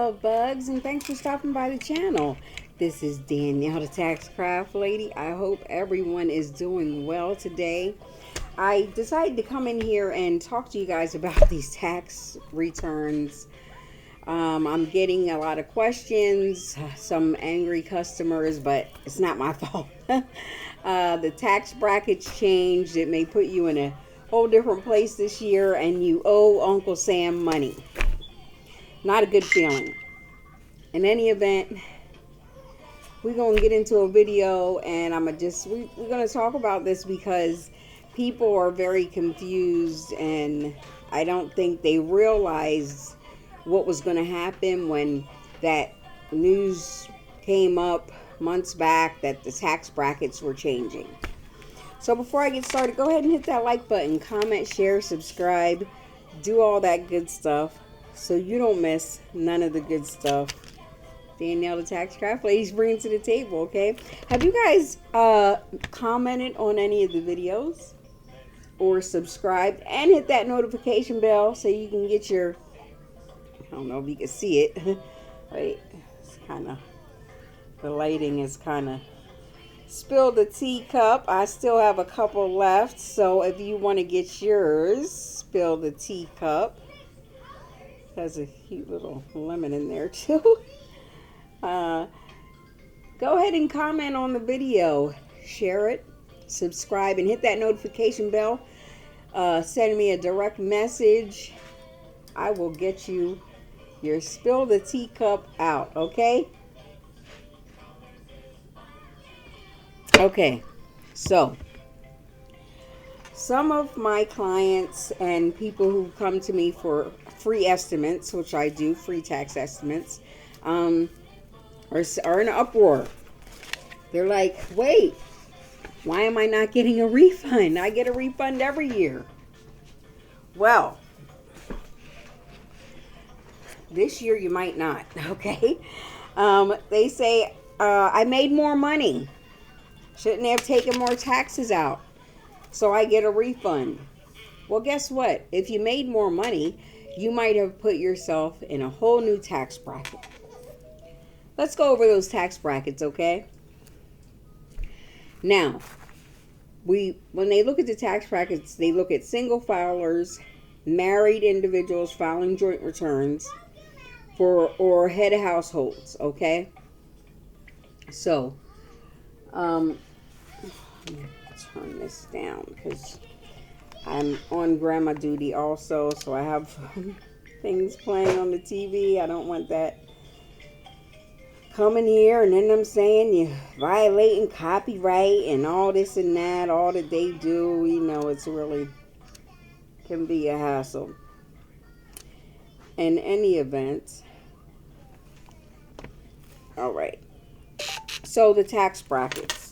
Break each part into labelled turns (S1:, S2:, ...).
S1: love bugs, and thanks for stopping by the channel. This is Danielle, the Tax Craft Lady. I hope everyone is doing well today. I decided to come in here and talk to you guys about these tax returns. I'm getting a lot of questions, some angry customers, but it's not my fault. The tax brackets changed. It may put you in a whole different place this year, and you owe Uncle Sam money. Not a good feeling. In any event, we're going to get into a video, and we're going to talk about this because people are very confused, and I don't think they realized what was going to happen when that news came up months back that the tax brackets were changing. So before I get started, go ahead and hit that like button, comment, share, subscribe, do all that good stuff so you don't miss none of the good stuff Danielle the Tax Craft Lady's bringing to the table, okay? Have you guys commented on any of the videos or subscribed and hit that notification bell so you can get your, I don't know if you can see it. Wait, it's kind of, the lighting is kind of spilled the teacup. I still have a couple left, so if you want to get yours, spill the teacup. Has a cute little lemon in there too. Go ahead and comment on the video, share it, subscribe, and hit that notification bell. Send me a direct message. I will get you your spill the teacup out, okay? Okay, so some of my clients and people who come to me for free estimates, which I do, free tax estimates, are in an uproar. They're like, wait, why am I not getting a refund? I get a refund every year. Well, this year you might not, okay? They say, I made more money. Shouldn't they have taken more taxes out so I get a refund? Well, guess what? If you made more money, you might have put yourself in a whole new tax bracket. Let's go over those tax brackets, okay? Now, when they look at the tax brackets, they look at single filers, married individuals filing joint returns, or head of households, okay? So, turn this down because I'm on grandma duty also, so I have things playing on the TV. I don't want that coming here and then I'm saying you violating copyright and all this and that, all that they do. You know, it's really can be a hassle. In any event, all right. So the tax brackets.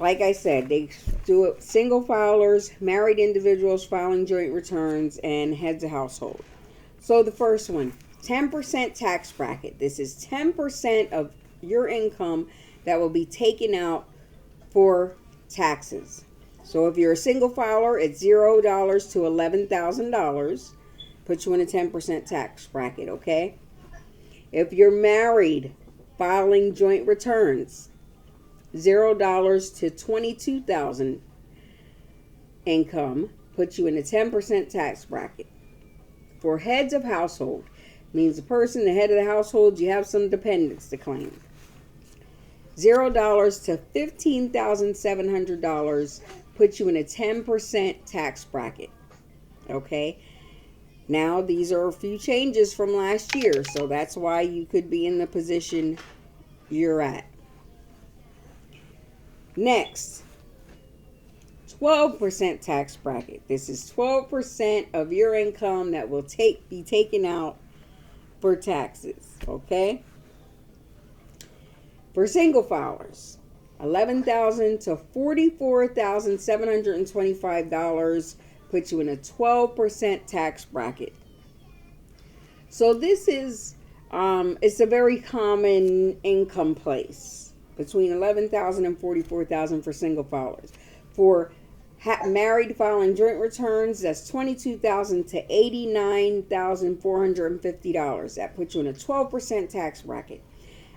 S1: Like I said, they do it single filers, married individuals filing joint returns, and heads of household. So the first one, 10% tax bracket. This is 10% of your income that will be taken out for taxes. So if you're a single filer, it's $0 to $11,000. Puts you in a 10% tax bracket, okay? If you're married, filing joint returns, $0 to $22,000 income, puts you in a 10% tax bracket. For heads of household, means the person, the head of the household, you have some dependents to claim. $0 to $15,700 puts you in a 10% tax bracket. Okay? Now, these are a few changes from last year, so that's why you could be in the position you're at. Next, 12% tax bracket. This is 12% of your income that will be taken out for taxes, okay? For single filers, $11,000 to $44,725 puts you in a 12% tax bracket. So this is, it's a very common income place, between $11,000 and $44,000 for single filers. For Married filing joint returns, that's $22,000 to $89,450. That puts you in a 12% tax bracket.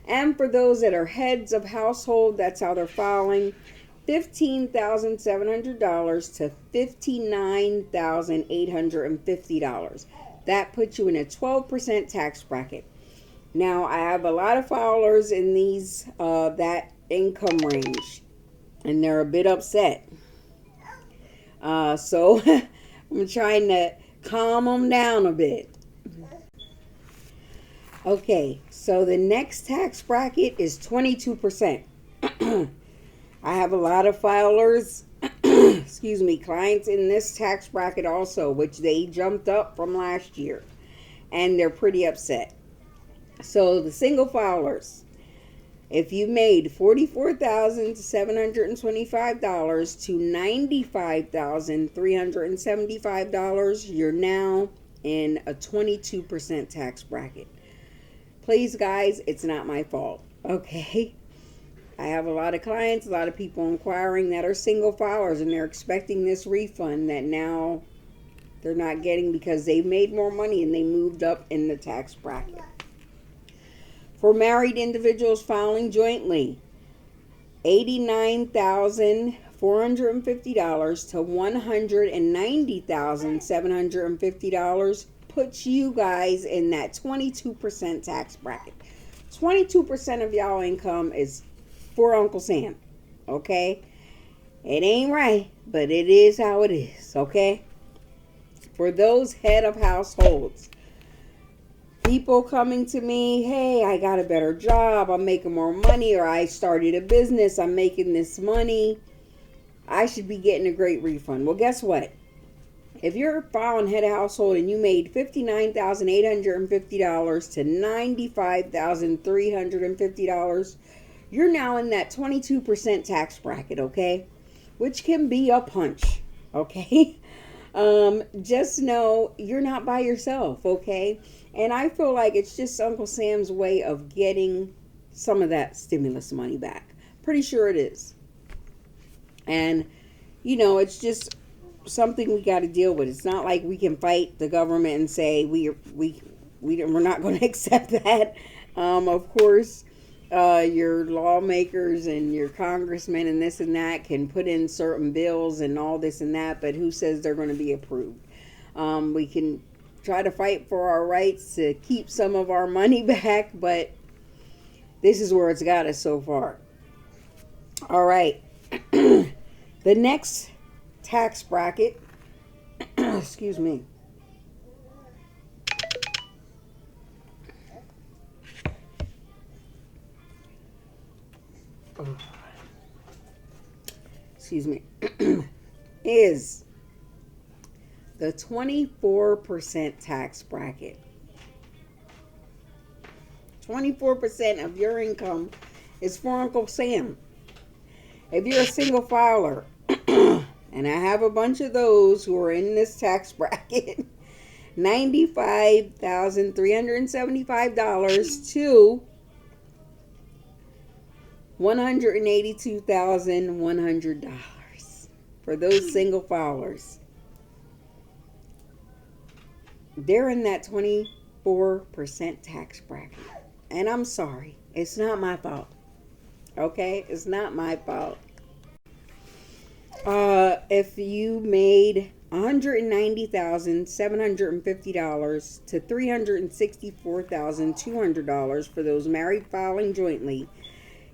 S1: And for those that are heads of household, that's how they're filing, $15,700 to $59,850. That puts you in a 12% tax bracket. Now, I have a lot of filers in these that income range, and they're a bit upset. So I'm trying to calm them down a bit. Okay, so the next tax bracket is 22%. I have a lot of filers, excuse me, clients in this tax bracket also, which they jumped up from last year, and they're pretty upset. So the single filers, if you made $44,725 to $95,375, you're now in a 22% tax bracket. Please, guys, it's not my fault, okay? I have a lot of clients, a lot of people inquiring that are single filers, and they're expecting this refund that now they're not getting because they've made more money and they moved up in the tax bracket. For married individuals filing jointly, $89,450 to $190,750 puts you guys in that 22% tax bracket. 22% of y'all income is for Uncle Sam, okay? It ain't right, but it is how it is, okay? For those head of households, people coming to me, hey, I got a better job, I'm making more money, or I started a business, I'm making this money, I should be getting a great refund. Well, guess what? If you're filing head of household and you made $59,850 to $95,350, you're now in that 22% tax bracket, okay? Which can be a punch, okay? Just know you're not by yourself, okay? And I feel like it's just Uncle Sam's way of getting some of that stimulus money back. Pretty sure it is. And, you know, it's just something we got to deal with. It's not like we can fight the government and say we're not going to accept that. Of course, your lawmakers and your congressmen and this and that can put in certain bills and all this and that, but who says they're going to be approved? We can try to fight for our rights to keep some of our money back, but this is where it's got us so far. All right. The next tax bracket, excuse me, is the 24% tax bracket. 24% of your income is for Uncle Sam. If you're a single filer, and I have a bunch of those who are in this tax bracket, $95,375 to $182,100 for those single filers. They're in that 24% tax bracket. And I'm sorry, it's not my fault. Okay? It's not my fault. If you made $190,750 to $364,200 for those married filing jointly,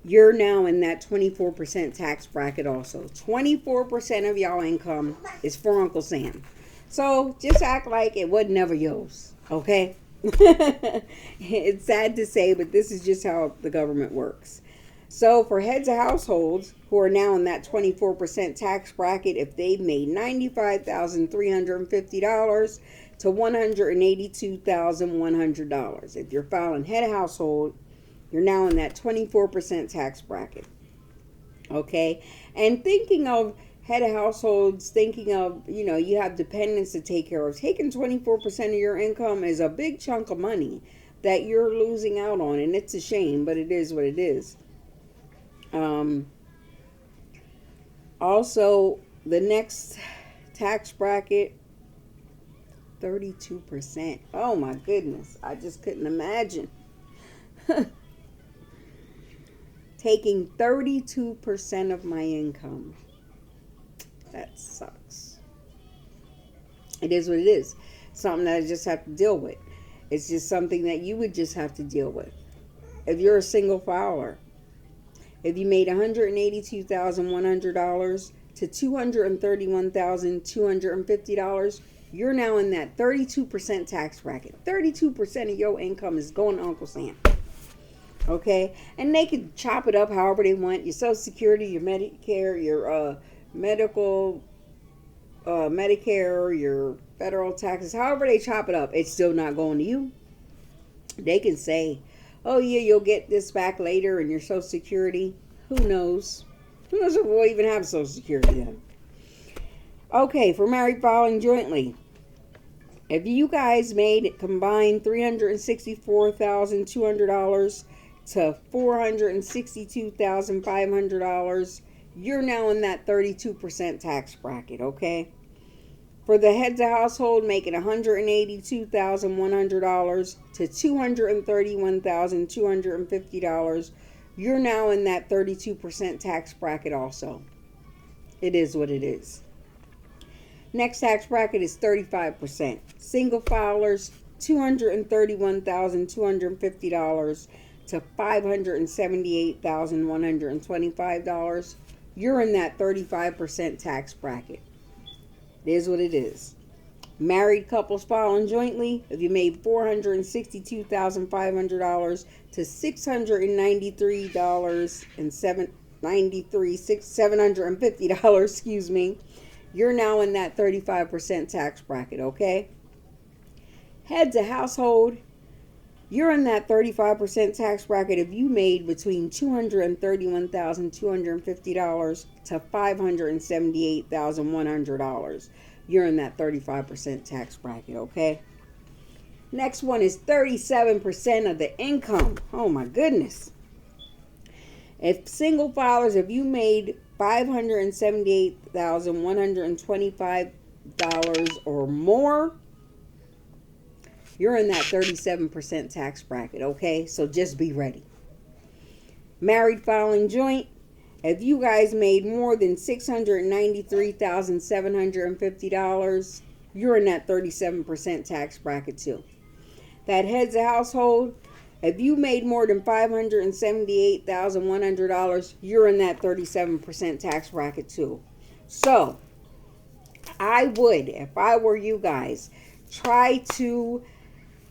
S1: you're now in that 24% tax bracket also. 24% of y'all income is for Uncle Sam. So just act like it was never yours, okay? It's sad to say, but this is just how the government works. So for heads of households who are now in that 24% tax bracket, if they've made $95,350 to $182,100. If you're filing head of household, you're now in that 24% tax bracket. Okay? And thinking of head of households, thinking of, you know, you have dependents to take care of. Taking 24% of your income is a big chunk of money that you're losing out on. And it's a shame, but it is what it is. Also, The next tax bracket, 32%. Oh my goodness. I just couldn't imagine taking 32% of my income. That sucks. It is what it is. Something that I just have to deal with. It's just something that you would just have to deal with. If you're a single filer, if you made $182,100 to $231,250, you're now in that 32% tax bracket. 32% of your income is going to Uncle Sam. Okay? And they can chop it up however they want. Your Social Security, your Medicare, your Medicare, your federal taxes, however they chop it up, it's still not going to you. They can say, oh yeah, you'll get this back later in your Social Security. Who knows? Who knows if we'll even have Social Security then? Okay, for married filing jointly, if you guys made combined $364,200 to $462,500, you're now in that 32% tax bracket, okay? For the heads of household making $182,100 to $231,250, you're now in that 32% tax bracket also. It is what it is. Next tax bracket is 35%. Single filers, $231,250 to $578,125. You're in that 35% tax bracket. It is what it is. Married couples filing jointly, if you made $462,500 to $750, excuse me, you're now in that 35% tax bracket, okay? Heads of household, you're in that 35% tax bracket if you made between $231,250 to $578,100. You're in that 35% tax bracket, okay? Next one is 37% of the income. Oh my goodness. If single filers, if you made $578,125 or more, you're in that 37% tax bracket, okay? So just be ready. Married filing joint, if you guys made more than $693,750, you're in that 37% tax bracket too. That heads of household, if you made more than $578,100, you're in that 37% tax bracket too. So, I would, if I were you guys, try to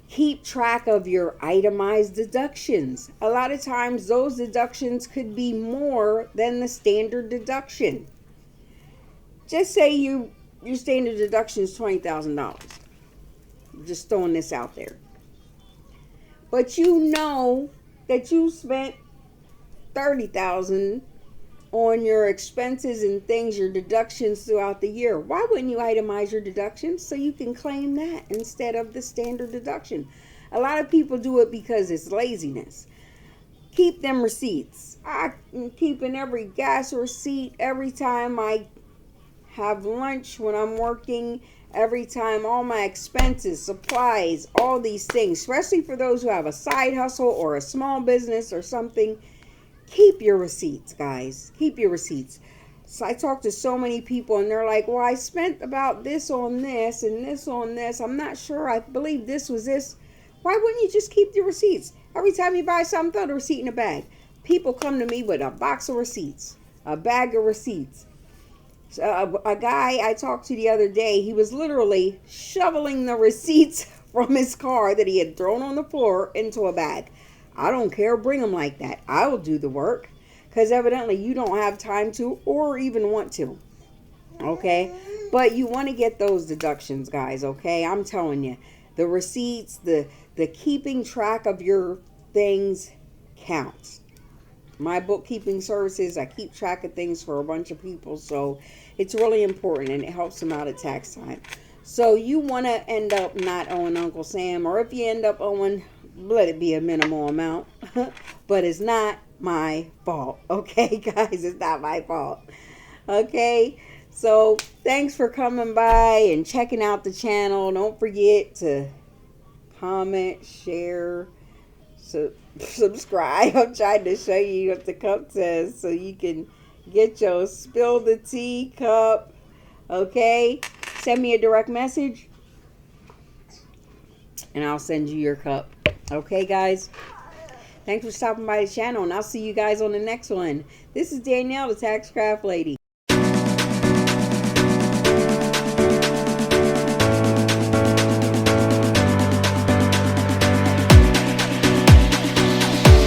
S1: keep track of your itemized deductions. A lot of times those deductions could be more than the standard deduction. Just say your standard deduction is $20,000. Just throwing this out there. But you know that you spent $30,000 on your expenses and things, your deductions throughout the year. Why wouldn't you itemize your deductions so you can claim that instead of the standard deduction? A lot of people do it because it's laziness. Keep them receipts. I'm keeping every gas receipt every time I have lunch when I'm working, every time, all my expenses, supplies, all these things, especially for those who have a side hustle or a small business or something. Keep your receipts, guys. Keep your receipts. So I talk to so many people and they're like, well, I spent about this on this and this on this. I'm not sure. I believe this was this. Why wouldn't you just keep your receipts? Every time you buy something, throw the receipt in a bag. People come to me with a box of receipts, a bag of receipts. A guy I talked to the other day, he was literally shoveling the receipts from his car that he had thrown on the floor into a bag. I don't care. Bring them like that. I will do the work because evidently you don't have time to or even want to. Okay? But you want to get those deductions, guys. Okay? I'm telling you. The receipts, the keeping track of your things counts. My bookkeeping services, I keep track of things for a bunch of people. So it's really important and it helps them out at tax time. So you want to end up not owing Uncle Sam, or if you end up owing, let it be a minimal amount. But it's not my fault. Okay, guys, it's not my fault. Okay, So thanks for coming by and checking out the channel. Don't forget to comment, share, subscribe. I'm trying to show you what the cup says so you can get your spill the tea cup. Okay? Send me a direct message and I'll send you your cup. Okay, guys? Thanks for stopping by the channel, and I'll see you guys on the next one. This is Danielle, the Tax Craft Lady.